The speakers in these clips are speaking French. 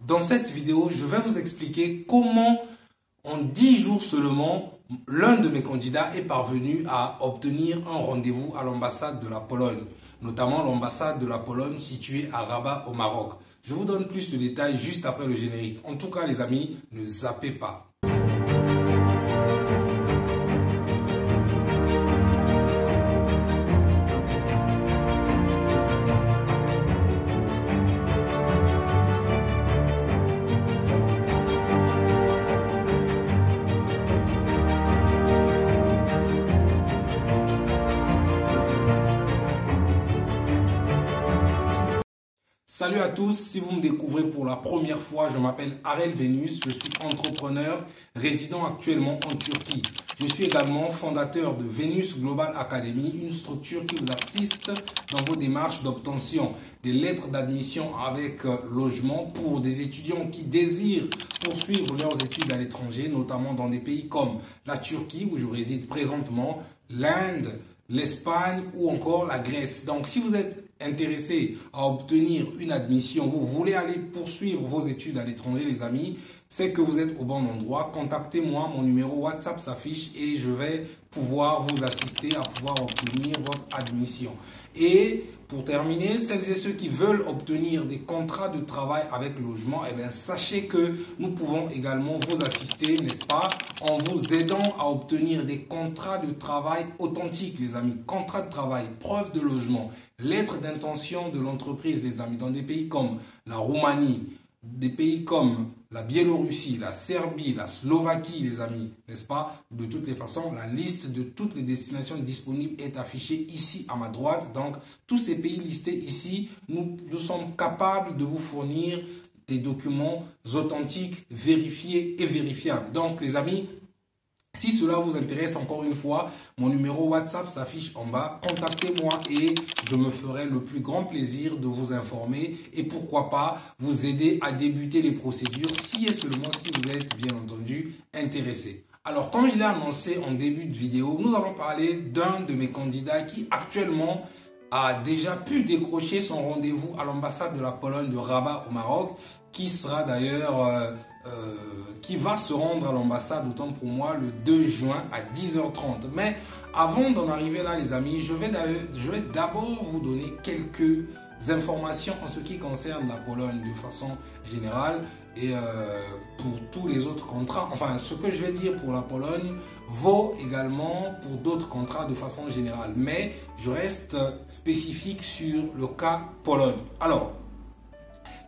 Dans cette vidéo, je vais vous expliquer comment, en 10 jours seulement, l'un de mes candidats est parvenu à obtenir un rendez-vous à l'ambassade de la Pologne, notamment l'ambassade de la Pologne située à Rabat au Maroc. Je vous donne plus de détails juste après le générique. En tout cas, les amis, ne zappez pas. Salut à tous, si vous me découvrez pour la première fois, je m'appelle Arel Venus, je suis entrepreneur résident actuellement en Turquie. Je suis également fondateur de Venus Global Academy, une structure qui vous assiste dans vos démarches d'obtention des lettres d'admission avec logement pour des étudiants qui désirent poursuivre leurs études à l'étranger, notamment dans des pays comme la Turquie où je réside présentement, l'Inde, l'Espagne ou encore la Grèce. Donc si vous êtes intéressé à obtenir une admission, vous voulez aller poursuivre vos études à l'étranger, les amis, c'est que vous êtes au bon endroit. Contactez-moi, mon numéro WhatsApp s'affiche et je vais pouvoir vous assister à pouvoir obtenir votre admission. Et pour terminer, celles et ceux qui veulent obtenir des contrats de travail avec logement, eh bien, sachez que nous pouvons également vous assister, n'est-ce pas, en vous aidant à obtenir des contrats de travail authentiques, les amis. Contrats de travail, preuve de logement, lettre d'intention de l'entreprise, les amis, dans des pays comme la Roumanie, des pays comme la Biélorussie, la Serbie, la Slovaquie, les amis, n'est-ce pas? De toutes les façons, la liste de toutes les destinations disponibles est affichée ici à ma droite. Donc, tous ces pays listés ici, nous sommes capables de vous fournir des documents authentiques, vérifiés et vérifiables. Donc, les amis, si cela vous intéresse, encore une fois, mon numéro WhatsApp s'affiche en bas. Contactez-moi et je me ferai le plus grand plaisir de vous informer et pourquoi pas vous aider à débuter les procédures si et seulement si vous êtes bien entendu intéressé. Alors, comme je l'ai annoncé en début de vidéo, nous allons parler d'un de mes candidats qui actuellement a déjà pu décrocher son rendez-vous à l'ambassade de la Pologne de Rabat au Maroc, qui sera d'ailleurs... qui va se rendre à l'ambassade, autant pour moi, le 2 juin à 10h30. Mais avant d'en arriver là, les amis, je vais d'abord vous donner quelques informations en ce qui concerne la Pologne de façon générale et pour tous les autres contrats. Enfin, ce que je vais dire pour la Pologne vaut également pour d'autres contrats de façon générale. Mais je reste spécifique sur le cas Pologne. Alors,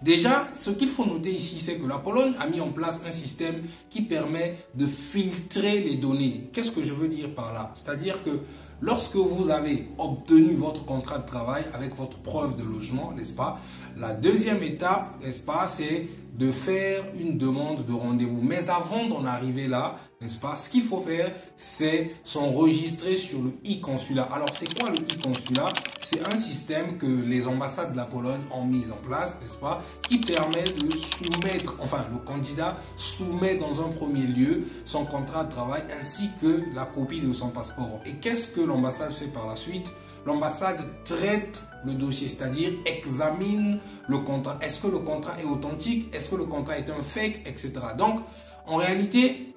déjà, ce qu'il faut noter ici, c'est que la Pologne a mis en place un système qui permet de filtrer les données. Qu'est-ce que je veux dire par là? C'est-à-dire que lorsque vous avez obtenu votre contrat de travail avec votre preuve de logement, n'est-ce pas? La deuxième étape, n'est-ce pas, c'est de faire une demande de rendez-vous. Mais avant d'en arriver là, n'est-ce pas, ce qu'il faut faire, c'est s'enregistrer sur le e-consulat. Alors, c'est quoi le e-consulat? C'est un système que les ambassades de la Pologne ont mis en place, n'est-ce pas, qui permet de soumettre, enfin, le candidat soumet dans un premier lieu son contrat de travail ainsi que la copie de son passeport. Et qu'est-ce que l'ambassade fait par la suite? L'ambassade traite le dossier, c'est-à-dire examine le contrat. Est-ce que le contrat est authentique? Est-ce que le contrat est un fake, etc. Donc, en réalité,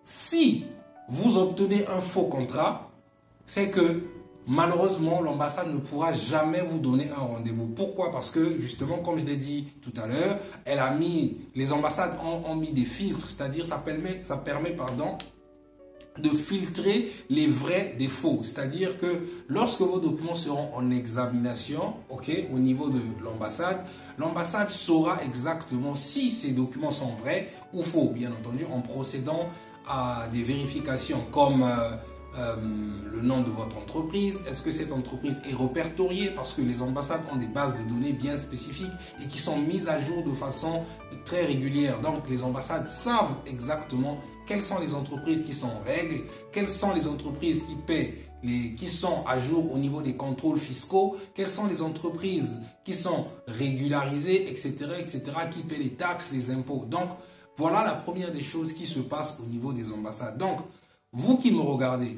si vous obtenez un faux contrat, c'est que malheureusement, l'ambassade ne pourra jamais vous donner un rendez-vous. Pourquoi? Parce que justement, comme je l'ai dit tout à l'heure, les ambassades ont mis des filtres, c'est-à-dire ça permet de filtrer les vrais des faux. C'est-à-dire que lorsque vos documents seront en examination, au niveau de l'ambassade, l'ambassade saura exactement si ces documents sont vrais ou faux, bien entendu, en procédant à des vérifications comme le nom de votre entreprise. Est-ce que cette entreprise est répertoriée? Parce que les ambassades ont des bases de données bien spécifiques et qui sont mises à jour de façon très régulière. Donc, les ambassades savent exactement quelles sont les entreprises qui sont en règle, quelles sont les entreprises qui paient, qui sont à jour au niveau des contrôles fiscaux, quelles sont les entreprises qui sont régularisées, etc., qui paient les taxes, les impôts. Donc, voilà la première des choses qui se passe au niveau des ambassades. Donc, vous qui me regardez,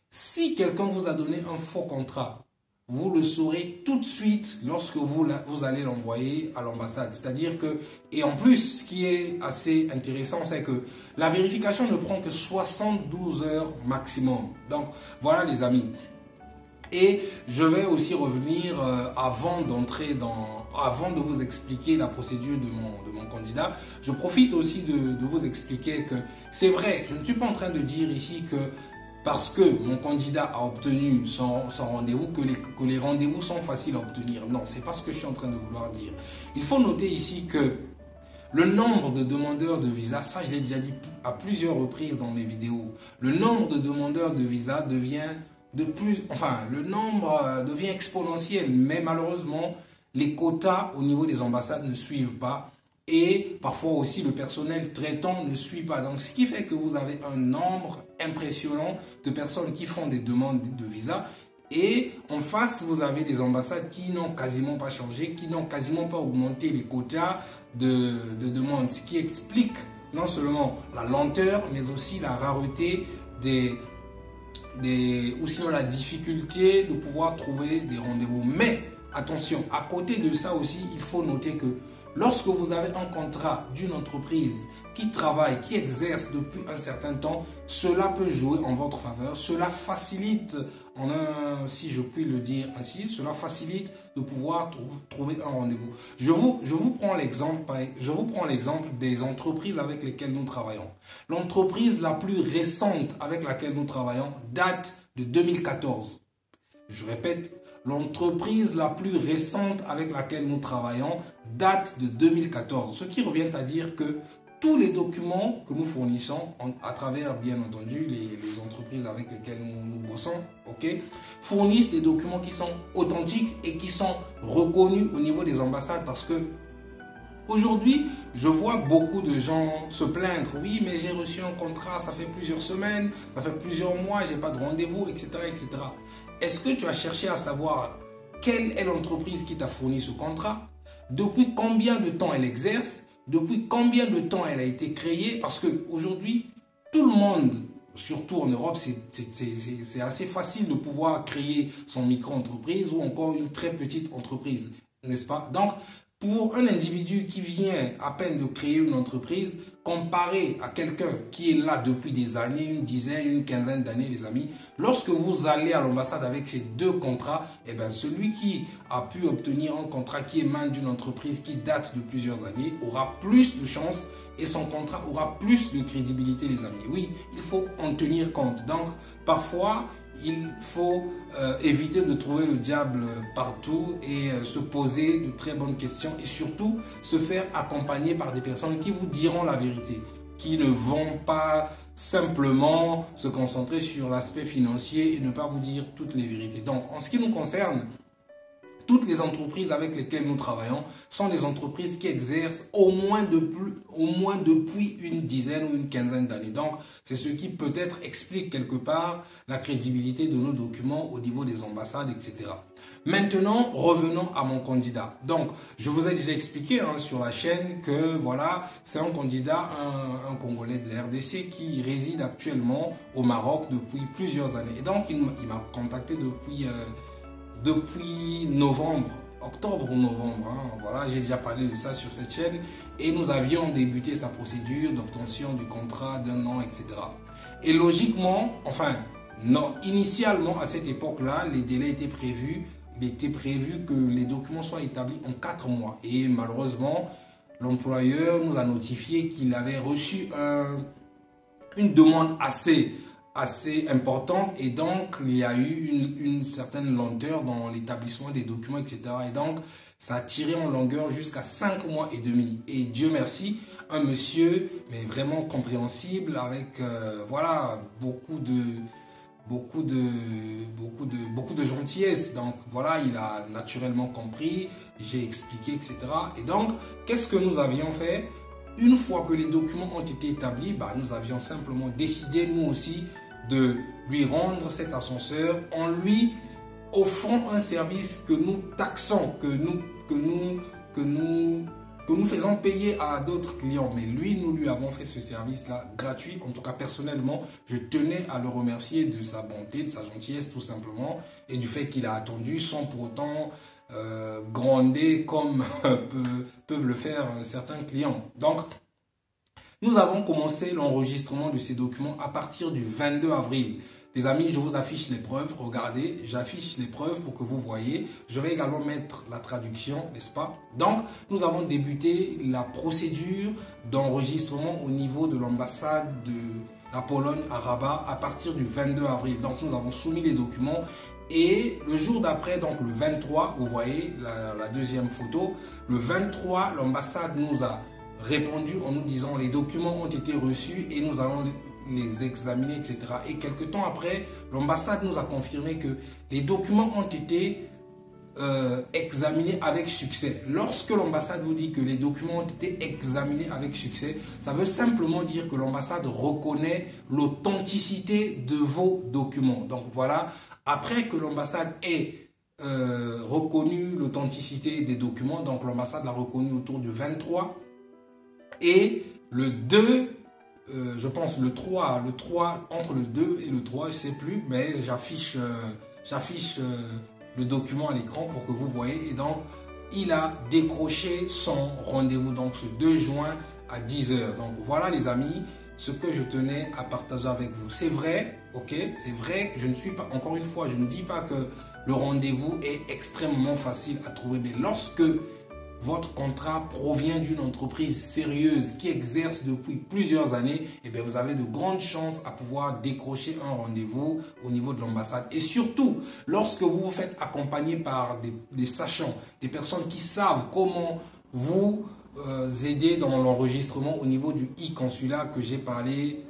si quelqu'un vous a donné un faux contrat, vous le saurez tout de suite lorsque vous allez l'envoyer à l'ambassade. C'est-à-dire que, et en plus, ce qui est assez intéressant, c'est que la vérification ne prend que 72 heures maximum. Donc, voilà les amis. Et je vais aussi revenir avant de vous expliquer la procédure de mon candidat. Je profite aussi de vous expliquer que c'est vrai, je ne suis pas en train de dire ici que parce que mon candidat a obtenu son rendez-vous, que les rendez-vous sont faciles à obtenir. Non, c'est pas ce que je suis en train de vouloir dire. Il faut noter ici que le nombre de demandeurs de visa, ça je l'ai déjà dit à plusieurs reprises dans mes vidéos, le nombre de demandeurs de visa devient le nombre devient exponentiel, mais malheureusement, les quotas au niveau des ambassades ne suivent pas. Et parfois aussi le personnel traitant ne suit pas. Donc ce qui fait que vous avez un nombre impressionnant de personnes qui font des demandes de visa. Et en face, vous avez des ambassades qui n'ont quasiment pas changé, qui n'ont quasiment pas augmenté les quotas de demandes. Ce qui explique non seulement la lenteur, mais aussi la rareté ou sinon la difficulté de pouvoir trouver des rendez-vous. Mais attention, à côté de ça aussi, il faut noter que lorsque vous avez un contrat d'une entreprise qui travaille, qui exerce depuis un certain temps, cela peut jouer en votre faveur. Cela facilite, si je puis le dire ainsi, cela facilite de pouvoir trouver un rendez-vous. Je vous prends l'exemple des entreprises avec lesquelles nous travaillons. L'entreprise la plus récente avec laquelle nous travaillons date de 2014. Je répète, l'entreprise la plus récente avec laquelle nous travaillons date de 2014. Ce qui revient à dire que tous les documents que nous fournissons, à travers bien entendu les entreprises avec lesquelles nous bossons, fournissent des documents qui sont authentiques et qui sont reconnus au niveau des ambassades, parce que aujourd'hui, je vois beaucoup de gens se plaindre. Oui, mais j'ai reçu un contrat, ça fait plusieurs semaines, ça fait plusieurs mois, j'ai pas de rendez-vous, etc., etc. Est-ce que tu as cherché à savoir quelle est l'entreprise qui t'a fourni ce contrat? Depuis combien de temps elle exerce? Depuis combien de temps elle a été créée? Parce qu'aujourd'hui, tout le monde, surtout en Europe, c'est assez facile de pouvoir créer son micro-entreprise ou encore une très petite entreprise, n'est-ce pas? Donc, pour un individu qui vient à peine de créer une entreprise, comparé à quelqu'un qui est là depuis des années, une dizaine, une quinzaine d'années, les amis, lorsque vous allez à l'ambassade avec ces deux contrats, eh bien, celui qui a pu obtenir un contrat qui émane d'une entreprise qui date de plusieurs années aura plus de chances et son contrat aura plus de crédibilité, les amis. Oui, il faut en tenir compte. Donc, parfois, il faut éviter de trouver le diable partout et se poser de très bonnes questions et surtout se faire accompagner par des personnes qui vous diront la vérité, qui ne vont pas simplement se concentrer sur l'aspect financier et ne pas vous dire toutes les vérités. Donc, en ce qui nous concerne, toutes les entreprises avec lesquelles nous travaillons sont des entreprises qui exercent au moins depuis une dizaine ou une quinzaine d'années. Donc, c'est ce qui peut-être explique quelque part la crédibilité de nos documents au niveau des ambassades, etc. Maintenant, revenons à mon candidat. Donc, je vous ai déjà expliqué sur la chaîne que voilà, c'est un candidat, un Congolais de la RDC qui réside actuellement au Maroc depuis plusieurs années. Et donc, il m'a contacté depuis octobre ou novembre, voilà, j'ai déjà parlé de ça sur cette chaîne et nous avions débuté sa procédure d'obtention du contrat d'un an, etc. Et logiquement, initialement à cette époque-là, les délais étaient prévus, il était prévu que les documents soient établis en 4 mois et malheureusement, l'employeur nous a notifié qu'il avait reçu une demande assez importante et donc il y a eu une certaine lenteur dans l'établissement des documents, etc. Et donc ça a tiré en longueur jusqu'à 5 mois et demi. Et Dieu merci, un monsieur mais vraiment compréhensible avec voilà beaucoup de gentillesse. Donc voilà, il a naturellement compris, j'ai expliqué, etc. Et donc qu'est-ce que nous avions fait? Une fois que les documents ont été établis, nous avions simplement décidé nous aussi de lui rendre cet ascenseur en lui offrant un service que nous taxons, que nous que nous faisons payer à d'autres clients. Mais lui, nous lui avons fait ce service-là gratuit. En tout cas, personnellement, je tenais à le remercier de sa bonté, de sa gentillesse tout simplement, et du fait qu'il a attendu sans pour autant gronder comme peuvent le faire certains clients. Donc, nous avons commencé l'enregistrement de ces documents à partir du 22 avril. Les amis, je vous affiche les preuves. Regardez, j'affiche les preuves pour que vous voyez. Je vais également mettre la traduction, n'est-ce pas? Donc, nous avons débuté la procédure d'enregistrement au niveau de l'ambassade de la Pologne à Rabat à partir du 22 avril. Donc, nous avons soumis les documents. Et le jour d'après, donc le 23, vous voyez la deuxième photo, le 23, l'ambassade nous a répondu en nous disant les documents ont été reçus et nous allons les examiner, etc. Et quelques temps après, l'ambassade nous a confirmé que les documents ont été examinés avec succès. Lorsque l'ambassade vous dit que les documents ont été examinés avec succès, ça veut simplement dire que l'ambassade reconnaît l'authenticité de vos documents. Donc voilà, après que l'ambassade ait reconnu l'authenticité des documents, donc l'ambassade l'a reconnu autour du 23 et le 2, je pense le 3, entre le 2 et le 3, je ne sais plus, mais j'affiche le document à l'écran pour que vous voyez. Et donc, il a décroché son rendez-vous, donc ce 2 juin à 10 h. Donc voilà les amis, ce que je tenais à partager avec vous. C'est vrai, ok, c'est vrai, je ne suis pas, encore une fois, je ne dis pas que le rendez-vous est extrêmement facile à trouver, mais lorsque votre contrat provient d'une entreprise sérieuse qui exerce depuis plusieurs années, eh bien vous avez de grandes chances à pouvoir décrocher un rendez-vous au niveau de l'ambassade. Et surtout, lorsque vous vous faites accompagner par des sachants, des personnes qui savent comment vous aider dans l'enregistrement au niveau du e-consulat que j'ai parlé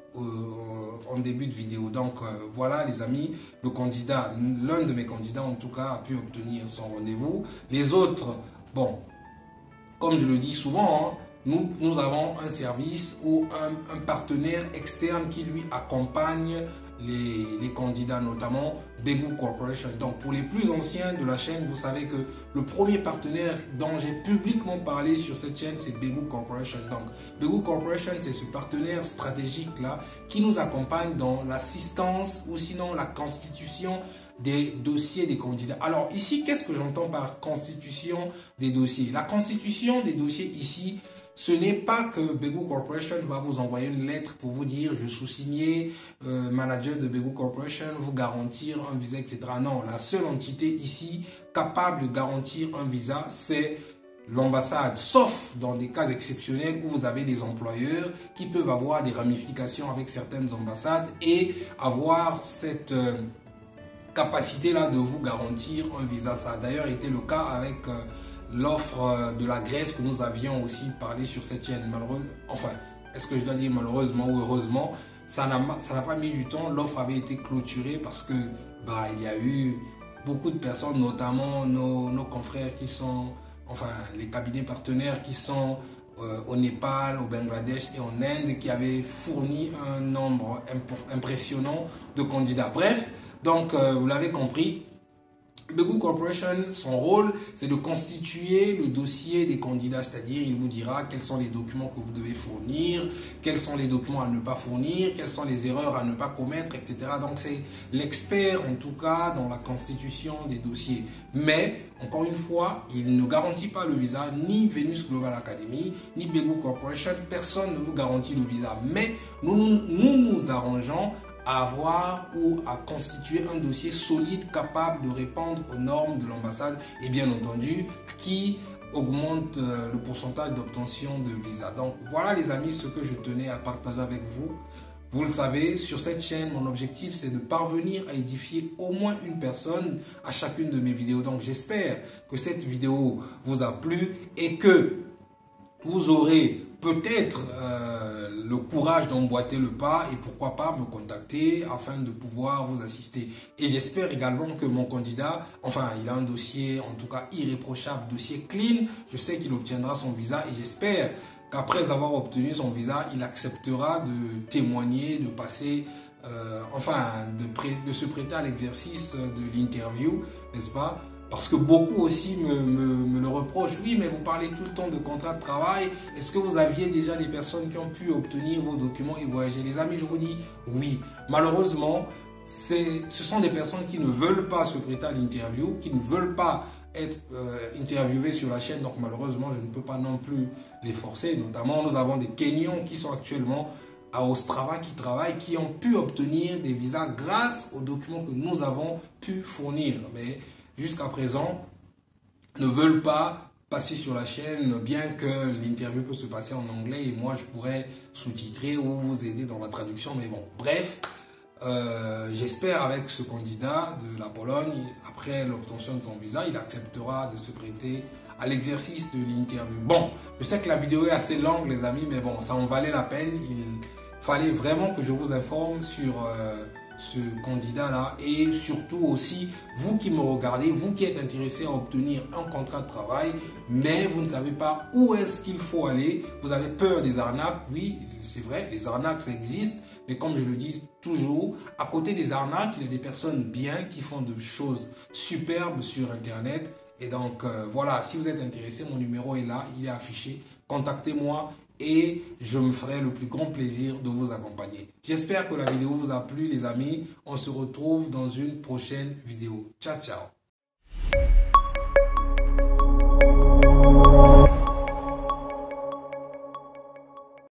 en début de vidéo. Donc voilà les amis, le candidat, l'un de mes candidats en tout cas a pu obtenir son rendez-vous. Les autres, bon, comme je le dis souvent, hein, nous avons un service ou un partenaire externe qui lui accompagne les candidats, notamment Begou Corporation. Donc pour les plus anciens de la chaîne, vous savez que le premier partenaire dont j'ai publiquement parlé sur cette chaîne, c'est Begou Corporation. Donc Begou Corporation, c'est ce partenaire stratégique là qui nous accompagne dans l'assistance ou sinon la constitution des dossiers des candidats. Alors ici, qu'est-ce que j'entends par constitution des dossiers? La constitution des dossiers ici, ce n'est pas que Begou Corporation va vous envoyer une lettre pour vous dire je suis signé manager de Begou Corporation, vous garantir un visa, etc. Non, la seule entité ici capable de garantir un visa, c'est l'ambassade, sauf dans des cas exceptionnels où vous avez des employeurs qui peuvent avoir des ramifications avec certaines ambassades et avoir cette capacité là de vous garantir un visa. Ça a d'ailleurs été le cas avec l'offre de la Grèce que nous avions aussi parlé sur cette chaîne. Malheureusement, enfin, est-ce que je dois dire malheureusement ou heureusement, ça n'a pas mis du temps. L'offre avait été clôturée parce que il y a eu beaucoup de personnes, notamment nos confrères qui sont, enfin les cabinets partenaires qui sont au Népal, au Bangladesh et en Inde, qui avaient fourni un nombre impressionnant de candidats. Bref, donc vous l'avez compris, Begou Corporation, son rôle, c'est de constituer le dossier des candidats, c'est-à-dire il vous dira quels sont les documents que vous devez fournir, quels sont les documents à ne pas fournir, quelles sont les erreurs à ne pas commettre, etc. Donc c'est l'expert en tout cas dans la constitution des dossiers. Mais, encore une fois, il ne garantit pas le visa, ni Venus Global Academy, ni Begou Corporation, personne ne vous garantit le visa. Mais nous arrangeons à avoir ou à constituer un dossier solide capable de répondre aux normes de l'ambassade et bien entendu qui augmente le pourcentage d'obtention de visa. Donc voilà les amis ce que je tenais à partager avec vous. Vous le savez, sur cette chaîne, mon objectif c'est de parvenir à édifier au moins une personne à chacune de mes vidéos. Donc j'espère que cette vidéo vous a plu et que vous aurez peut-être le courage d'emboîter le pas et pourquoi pas me contacter afin de pouvoir vous assister. Et j'espère également que mon candidat, enfin il a un dossier en tout cas irréprochable, dossier clean, je sais qu'il obtiendra son visa et j'espère qu'après avoir obtenu son visa, il acceptera de témoigner, de passer, de se prêter à l'exercice de l'interview, n'est-ce pas? Parce que beaucoup aussi me le reprochent. Oui, mais vous parlez tout le temps de contrat de travail. Est-ce que vous aviez déjà des personnes qui ont pu obtenir vos documents et voyager? Les amis, je vous dis oui. Malheureusement, ce sont des personnes qui ne veulent pas se prêter à l'interview, qui ne veulent pas être interviewées sur la chaîne. Donc malheureusement, je ne peux pas non plus les forcer. Notamment, nous avons des Kenyans qui sont actuellement à Ostrava, qui travaillent, qui ont pu obtenir des visas grâce aux documents que nous avons pu fournir. Mais jusqu'à présent, ne veulent pas passer sur la chaîne, bien que l'interview peut se passer en anglais et moi je pourrais sous-titrer ou vous aider dans la traduction. Mais bon, bref, j'espère avec ce candidat de la Pologne, après l'obtention de son visa, il acceptera de se prêter à l'exercice de l'interview. Bon, je sais que la vidéo est assez longue les amis, mais bon, ça en valait la peine. Il fallait vraiment que je vous informe sur ce candidat-là et surtout aussi, vous qui me regardez, vous qui êtes intéressé à obtenir un contrat de travail, mais vous ne savez pas où est-ce qu'il faut aller, vous avez peur des arnaques. Oui, c'est vrai, les arnaques, ça existe. Mais comme je le dis toujours, à côté des arnaques, il y a des personnes bien qui font de choses superbes sur Internet. Et donc, voilà, si vous êtes intéressé, mon numéro est là, il est affiché. Contactez-moi et je me ferai le plus grand plaisir de vous accompagner. J'espère que la vidéo vous a plu, les amis. On se retrouve dans une prochaine vidéo. Ciao, ciao.